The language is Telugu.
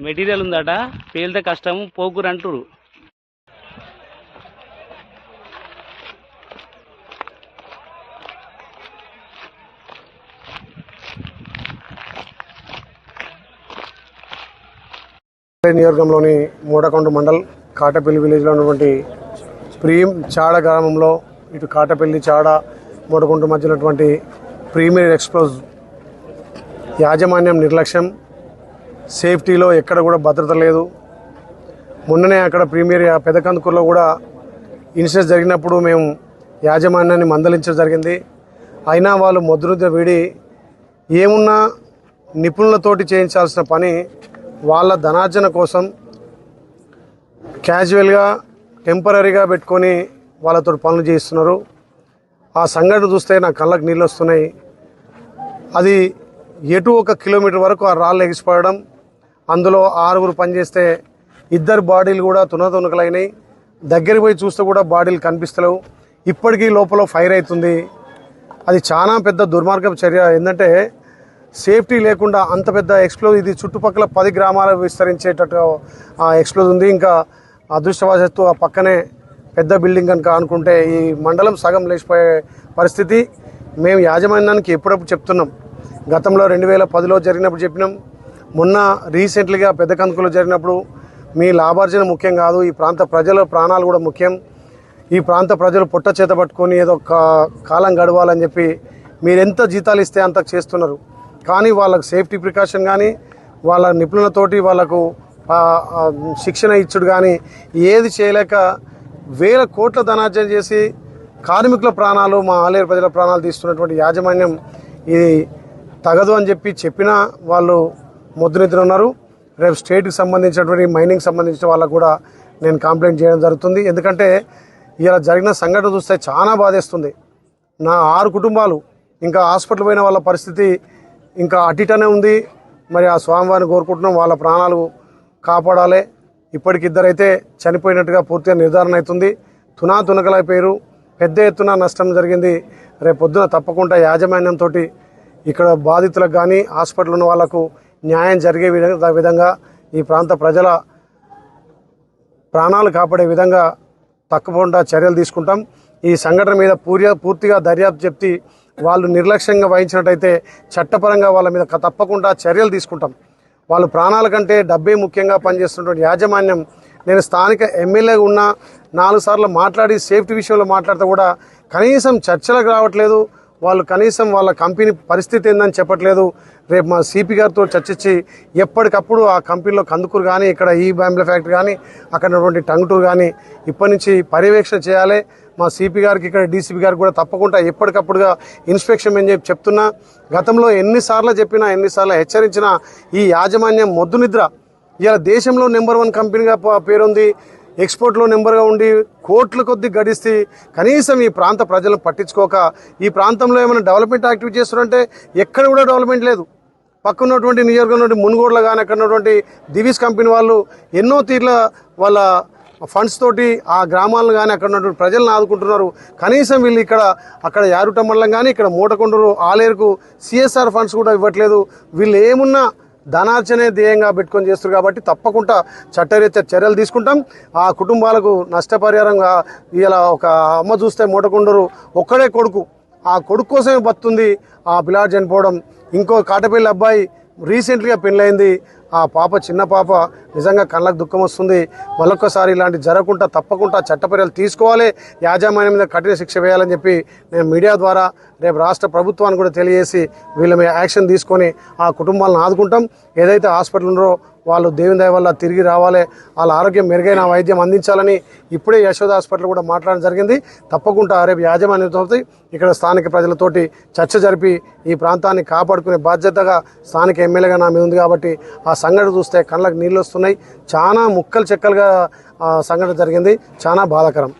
మెటీరియల్ ఉందట, పేలితే కష్టం పోకురు అంటురు. నియోజకవర్గంలోని మూడకొండ మండల్ కాటపల్లి విలేజ్లో ఉన్నటువంటి చాడ గ్రామంలో ఇటు కాటపల్లి చాడ మూడకొండ మధ్యలో ఉన్నటువంటి ప్రీమియర్ ఎక్స్ప్లోజ్ యాజమాన్యం నిర్లక్ష్యం, సేఫ్టీలో ఎక్కడ కూడా భద్రత లేదు. మొన్ననే అక్కడ ప్రీమియర్ పెదకందుకూరులో కూడా ఇన్సిడెంట్ జరిగినప్పుడు మేము యాజమాన్యాన్ని మందలించడం జరిగింది. అయినా వాళ్ళు మొద్దునిద్ర వీడి ఏమున్నా నిపుణులతోటి చేయించాల్సిన పని వాళ్ళ ధనార్జన కోసం క్యాజువల్గా టెంపరీగా పెట్టుకొని వాళ్ళతో పనులు చేయిస్తున్నారు. ఆ సంఘటన చూస్తే నా కళ్ళకు నీళ్ళు వస్తున్నాయి. అది ఎటు 1 కిలోమీటర్ వరకు ఆ రాళ్ళు ఎగిసిపోవడం, అందులో 6 పనిచేస్తే 2 బాడీలు కూడా తునతునకలైనాయి. దగ్గరికి పోయి చూస్తే కూడా బాడీలు కనిపిస్తలేవు. ఇప్పటికీ లోపల ఫైర్ అవుతుంది. అది చాలా పెద్ద దుర్మార్గపు చర్య. ఏంటంటే సేఫ్టీ లేకుండా అంత పెద్ద ఎక్స్ప్లోజ్, ఇది చుట్టుపక్కల 10 గ్రామాలు విస్తరించేటట్టు ఆ ఎక్స్ప్లోజ్ ఉంది. ఇంకా అదృష్టవశాత్తు ఆ పక్కనే పెద్ద బిల్డింగ్ కనుక అనుకుంటే ఈ మండలం సగం లేచిపోయే పరిస్థితి. మేము యాజమాన్యానికి ఎప్పుడప్పుడు చెప్తున్నాం. గతంలో 2010లో జరిగినప్పుడు చెప్పినాం. మొన్న రీసెంట్లీగా పెద్ద కందుకూరులో జరిగినప్పుడు మీ లాభార్జన ముఖ్యం కాదు, ఈ ప్రాంత ప్రజల ప్రాణాలు కూడా ముఖ్యం. ఈ ప్రాంత ప్రజలు పొట్ట చేత పట్టుకొని ఏదో కాలం గడవాలని చెప్పి మీరు ఎంత జీతాలు ఇస్తే అంత చేస్తున్నారు. కానీ వాళ్ళకు సేఫ్టీ ప్రికాషన్ కానీ వాళ్ళ నిపుణులతోటి వాళ్ళకు శిక్షణ ఇచ్చుడు కానీ ఏది చేయలేక వేల కోట్ల ధనార్జన చేసి కార్మికుల ప్రాణాలు, మా ఆలేరు ప్రజల ప్రాణాలు తీస్తున్నటువంటి యాజమాన్యం ఇది తగదు అని చెప్పినా వాళ్ళు మొద్దునిద్ర ఉన్నారు. రేపు స్టేట్కి సంబంధించినటువంటి మైనింగ్ సంబంధించిన వాళ్ళకు కూడా నేను కంప్లైంట్ చేయడం జరుగుతుంది. ఎందుకంటే ఇలా జరిగిన సంఘటన చూస్తే చాలా బాధేస్తుంది. నా 6 కుటుంబాలు ఇంకా హాస్పిటల్ పోయిన వాళ్ళ పరిస్థితి ఇంకా అటిటనే ఉంది. మరి ఆ స్వామివారిని కోరుకుంటున్నాం, వాళ్ళ ప్రాణాలు కాపాడాలి. ఇప్పటికి 2 అయితే చనిపోయినట్టుగా పూర్తిగా నిర్ధారణ అవుతుంది. తునకలైపోయారు. పెద్ద ఎత్తున నష్టం జరిగింది. రేపు పొద్దున తప్పకుండా యాజమాన్యంతో ఇక్కడ బాధితులకు కానీ హాస్పిటల్ ఉన్న వాళ్లకు న్యాయం జరిగే విధంగా ఈ ప్రాంత ప్రజల ప్రాణాలు కాపాడే విధంగా తప్పకుండా చర్యలు తీసుకుంటాం. ఈ సంఘటన మీద పూర్తిగా దర్యాప్తు చెప్తే వాళ్ళు నిర్లక్ష్యంగా వహించినట్టయితే చట్టపరంగా వాళ్ళ మీద తప్పకుండా చర్యలు తీసుకుంటాం. వాళ్ళు ప్రాణాల కంటే డబ్బే ముఖ్యంగా పనిచేస్తున్నటువంటి యాజమాన్యం, నేను స్థానిక ఎమ్మెల్యేగా ఉన్న 4 సార్లు మాట్లాడి సేఫ్టీ విషయంలో మాట్లాడితే కూడా కనీసం చర్చలకు రావట్లేదు. వాళ్ళు కనీసం వాళ్ళ కంపెనీ పరిస్థితి ఏందని చెప్పట్లేదు. రేపు మా సిపి గారితో చర్చించి ఎప్పటికప్పుడు ఆ కంపెనీలో కందుకూరు కానీ ఇక్కడ ఈ బాంబుల ఫ్యాక్టరీ కానీ అక్కడ ఉన్నటువంటి టంగుటూరు కానీ ఇప్పటి నుంచి పర్యవేక్షణ చేయాలి. మా సిపి గారికి ఇక్కడ డీసీపీ గారికి కూడా తప్పకుండా ఎప్పటికప్పుడుగా ఇన్స్పెక్షన్ అని చెప్తున్నా. గతంలో ఎన్నిసార్లు చెప్పినా ఎన్నిసార్లు హెచ్చరించినా ఈ యాజమాన్యం మొద్దునిద్ర. ఇలా దేశంలో నెంబర్ 1 కంపెనీగా పేరుంది, ఎక్స్పోర్ట్లో నెంబర్గా ఉండి కోట్ల కొద్ది గడిస్తే కనీసం ఈ ప్రాంత ప్రజలను పట్టించుకోక ఈ ప్రాంతంలో ఏమైనా డెవలప్మెంట్ యాక్టివిటీ చేస్తున్నారంటే ఎక్కడ కూడా డెవలప్మెంట్ లేదు. పక్కన్నటువంటి నియోజకవర్గం నుండి మునుగోడులో కానీ అక్కడ ఉన్నటువంటి దివీస్ కంపెనీ వాళ్ళు ఎన్నో తీర్ల వాళ్ళ ఫండ్స్ తోటి ఆ గ్రామాలను కానీ అక్కడ ఉన్నటువంటి ప్రజలను ఆదుకుంటున్నారు. కనీసం వీళ్ళు అక్కడ యారుట మండలం కానీ ఇక్కడ మూటకొండూరు ఆలేరుకు సిఎస్ఆర్ ఫండ్స్ కూడా ఇవ్వట్లేదు. వీళ్ళు ఏమున్నా ధనార్జనే ధ్యేయంగా పెట్టుకొని చేస్తారు. కాబట్టి తప్పకుండా చట్టరీత్యా చర్యలు తీసుకుంటాం. ఆ కుటుంబాలకు నష్టపరిహారంగా ఇలా ఒక అమ్మ చూస్తే మూటకొండూరు ఒక్కడే కొడుకు, ఆ కొడుకు కోసమే బతుంది ఆ పిల్లాడు చనిపోవడం. ఇంకో కాటపల్లి అబ్బాయి రీసెంట్గా పెళ్ళైంది, ఆ పాప చిన్న పాప నిజంగా కళ్ళకు దుఃఖం వస్తుంది. మళ్ళొక్కసారి ఇలాంటి జరగకుండా తప్పకుండా చట్టచర్యలు తీసుకోవాలి, యాజమాన్యం మీద కఠిన శిక్ష వేయాలని చెప్పి నేను మీడియా ద్వారా రేపు రాష్ట్ర ప్రభుత్వాన్ని కూడా తెలియజేసి వీళ్ళ మీద యాక్షన్ తీసుకొని ఆ కుటుంబాలను ఆదుకుంటాం. ఏదైతే హాస్పిటల్ ఉన్నారో వాళ్ళు దేవుని దయ వల్ల తిరిగి రావాలి, వాళ్ళ ఆరోగ్యం మెరుగైన వైద్యం అందించాలని ఇప్పుడే యశోద హాస్పిటల్ కూడా మాట్లాడడం జరిగింది. తప్పకుండా రేపు యాజమాన్యంతో ఇక్కడ స్థానిక ప్రజలతోటి చర్చ జరిపి ఈ ప్రాంతాన్ని కాపాడుకునే బాధ్యతగా స్థానిక ఎమ్మెల్యేగా నా మీద ఉంది కాబట్టి ఆ సంఘటన చూస్తే కళ్ళకు నీళ్ళు వస్తున్నాయి. చాలా ముక్కలు చెక్కలుగా సంఘటన జరిగింది, చాలా బాధాకరం.